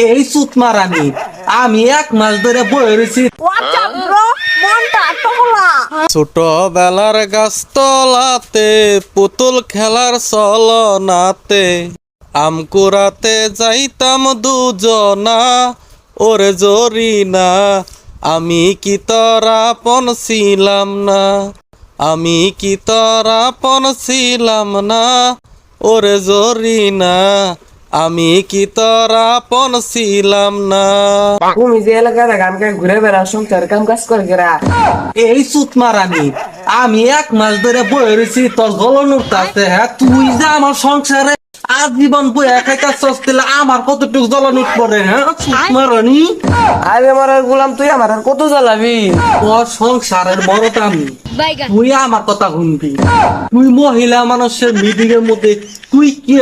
এই সুত মারানি আমি 1 মাস ধরে বয়ে রয়েছি। ছোটবেলার গাছতলাতে পুতুল খেলার চলনাতে আমকুরাতে যাইতাম দুজনা ওরে জরিনা। আমি কি তোরা আপন ছিলাম না, আমি কি তোরা আপন ছিলাম না ওরে জরিনা, আমি কি তোরা আপন ছিলাম না। তুমি যে এলাকায় গান গায়ে ঘুরে বেড়াও, সংসার কাম কাজ করে গেরা। এই সুত মারানি আমি 1 মাস ধরে বয়ে রয়েছি, তোর জ্বলন উঠতেছে। হ্যাঁ, তুই যে আমার সংসারে আজীবন বয়ে খাইতেছস, তাহলে আমার কতটুকু জ্বলন উঠ পড়ে। হ্যাঁ, সুত মারানি আরে মারার গোলাম, তুই আমার আর কত জ্বালাবি? তোর সংসারের বড়টা আমি, তুই আমার কথা শুনবি। তুই মহিলা মানুষের মিটিং এর মধ্যে তুই কি